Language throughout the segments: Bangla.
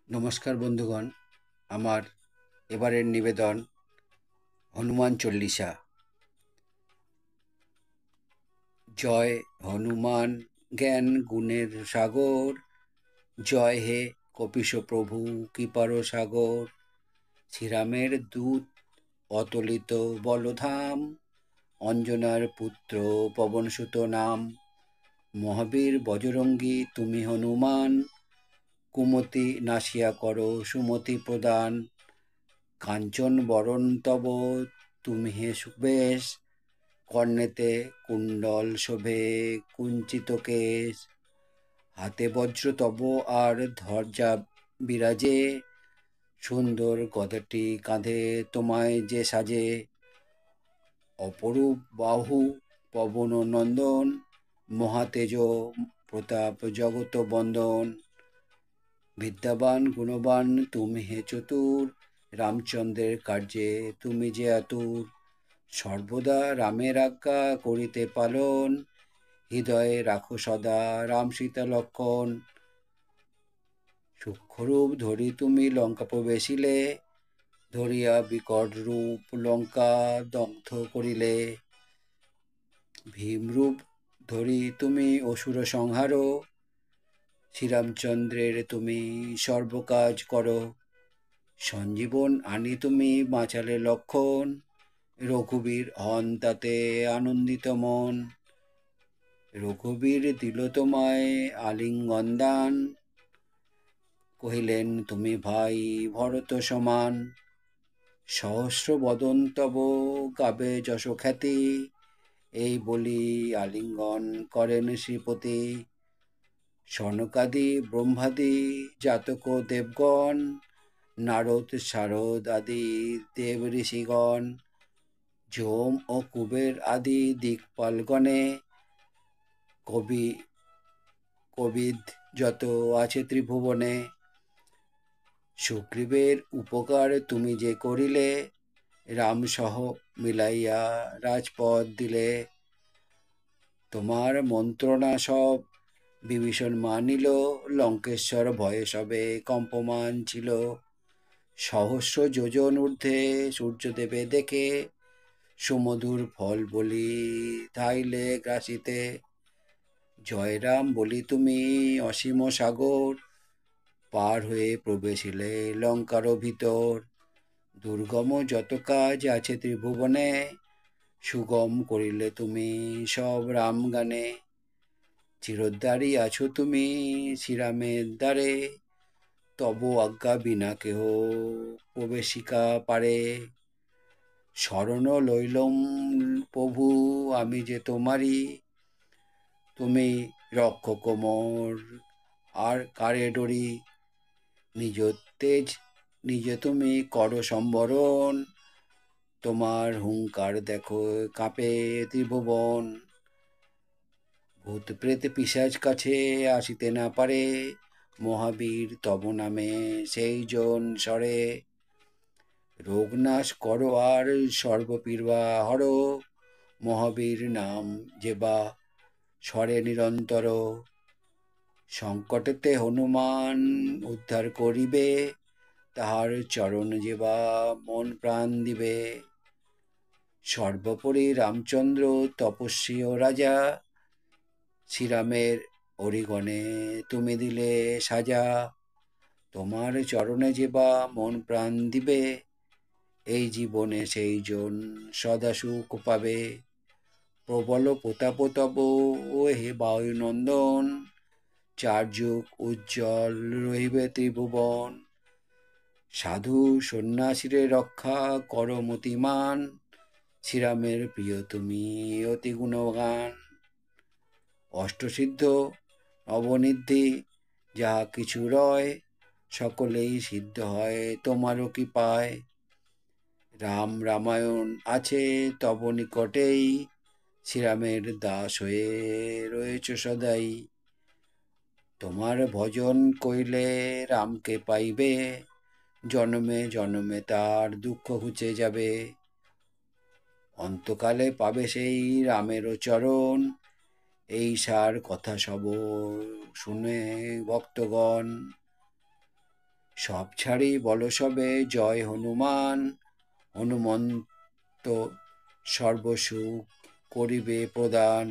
নমস্কার বন্ধুগণ, আমার এবারের নিবেদন হনুমান চল্লিশা। জয় হনুমান জ্ঞান গুণের সাগর, জয় হে কপিশ প্রভু কৃপার সাগর। শ্রীরামের দূত অতলিত বলধাম, অঞ্জনার পুত্র পবনসুত নাম। মহাবীর বজরঙ্গী তুমি হনুমান, কুমতি নাশিয়া করো সুমতি প্রদান। কাঞ্চন বরণ তব তুমি হে সুবেশ, কর্ণেতে কুণ্ডল শোভে কুঞ্চিত কেশ। হাতে বজ্র তব আর ধ্বজা বিরাজে, সুন্দর গদাটি কাঁধে তোমায় যে সাজে। অপরূপ বাহু পবন নন্দন, মহাতেজ প্রতাপ জগত বন্দন। বিদ্যাবান গুণবান তুমি হে চতুর, রামচন্দ্রের কার্যে তুমি যে আতুর। সর্বদা রামের আজ্ঞা করিতে পালন, হৃদয়ে রাখো সদা রাম সীতা লক্ষণ। সূক্ষ্মরূপ ধরি তুমি লঙ্কা প্রবেশিলে, ধরিয়া বিকট রূপ লঙ্কা দগ্ধ করিলে। ভীমরূপ ধরি তুমি অসুর সংহার, শ্রীরামচন্দ্রের তুমি সর্বকাজ করো। সঞ্জীবন আনি তুমি বাঁচালে লক্ষণ, রঘুবীর হন তাতে আনন্দিত মন। রঘুবীর দিল তোমায় আলিঙ্গন দান, কহিলেন তুমি ভাই ভরত সমান। সহস্র বদন তব গাবে যশ খ্যাতি, এই বলি আলিঙ্গন করেন শ্রীপতি। সনকাদি ব্রহ্মাদি জাতক দেবগণ, নারদ শারদ আদি দেব ঋষিগণ। যম ও কুবের আদি দিকপালগণে, কবিদ যত আছে ত্রিভুবনে। সুগ্রীবের উপকার তুমি যে করিলে, রাম সহ মিলাইয়া রাজপদ দিলে। তোমার মন্ত্রণা সব বিভীষণ মানিল, লঙ্কেশ্বর ভয়ে সবে কম্পমান ছিল। সহস্র যোজন ঊর্ধ্বে সূর্যদেবে দেখে, সুমধুর ফল বলি ধাইলে গ্রাসিতে। জয়রাম বলি তুমি অসীম সাগর, পার হয়ে প্রবেশিলে লঙ্কার ভিতর। দুর্গম যত কাজ আছে ত্রিভুবনে, সুগম করিলে তুমি সব রাম গানে। চিরোদ্ধারী আছো তুমি শ্রীরামের দ্বারে, তব আজ্ঞা বিনা কেহ প্রবেশিকা পারে। শরণ লইলম প্রভু আমি যে তোমারি, তুমি রক্ষক মোর আর কারে ডরি। নিজ তেজ নিজে তুমি করো সম্বরণ, তোমার হুঙ্কার দেখো কাঁপে ত্রিভুবন। ভূত প্রেত পিশাচ কাছে আসিতে না পারে, মহাবীর তব নামে সেই জন সরে। রোগ নাশ করো আর সর্বপীড়া হর, মহাবীর নাম যেবা স্বরে নিরন্তর। সংকটেতে হনুমান উদ্ধার করিবে, তাহার চরণ যেবা মন প্রাণ দিবে। সর্বোপরি রামচন্দ্র তপস্বী ও রাজা, শ্রীরামের অরিগণে তুমি দিলে সাজা। তোমার চরণে যেবা মন প্রাণ দিবে, এই জীবনে সেই জন সদা সুখ পাবে। প্রবল প্রতাপ তব ও হে বায়ুনন্দন, চার যুগ উজ্জ্বল রহিবে ত্রিভুবন। সাধু সন্ন্যাসীরে রক্ষা কর মতিমান, শ্রীরামের প্রিয় তুমি অতি গুণগান। অষ্টসিদ্ধ নবনিধি যাহা কিছু রয়, সকলেই সিদ্ধ হয় তোমারও কৃপায়। রাম রামায়ণ আছে তব নিকটেই, শ্রীরামের দাস হয়ে রয়েছ সদাই। তোমার ভজন কইলে রামকে পাইবে, জনমে জনমে তার দুঃখ ঘুচে যাবে। অন্তকালে পাবে সেই রামেরও চরণ, এই সার কথা সব শুনে ভক্তগণ। সব ছাড়ি বলো সবে জয় হনুমান। হনুমন্ত সর্বসুখ করিবে প্রদান।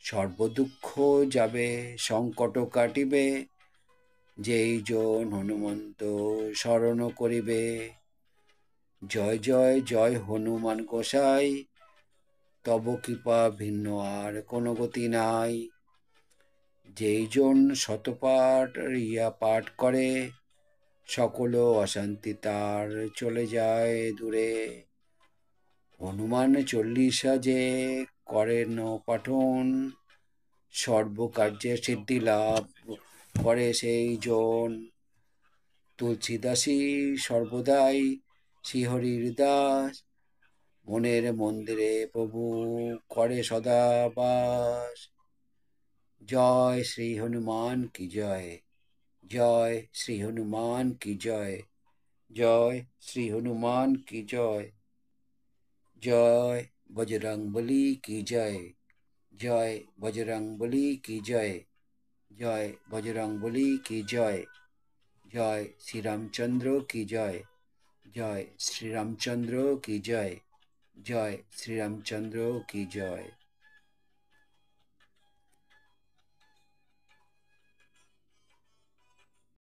সর্বদুঃখ যাবে সংকট কাটিবে, যেই জন হনুমন্ত শরণ করিবে। জয় জয় জয় হনুমান গোসাই, তব কৃপা ভিন্ন আর কোনো গতি নাই। যেই জন শতপাঠ ইয়া পাঠ করে, সকল অশান্তি তার চলে যায় দূরে। হনুমান চল্লিশা যে করেন পাঠন, সর্বকার্যে সিদ্ধি লাভ করে সেই জন। তুলসীদাসী সর্বদাই শ্রীহরির দাস, মনের মন্দিরে প্রভু করে সদা বাস। জয় শ্রী হনুমান কি জয়, জয় শ্রী হনুমান কি জয়, জয় শ্রী হনুমান কি জয়। জয় বজরংবলী কি জয়, জয় বজরংবলী কি জয়, জয় বজরংবলী কি জয়। জয় শ্রীরামচন্দ্র কি জয়, জয় শ্রীরামচন্দ্র কি জয়, জয় শ্রীরামচন্দ্র কি জয়।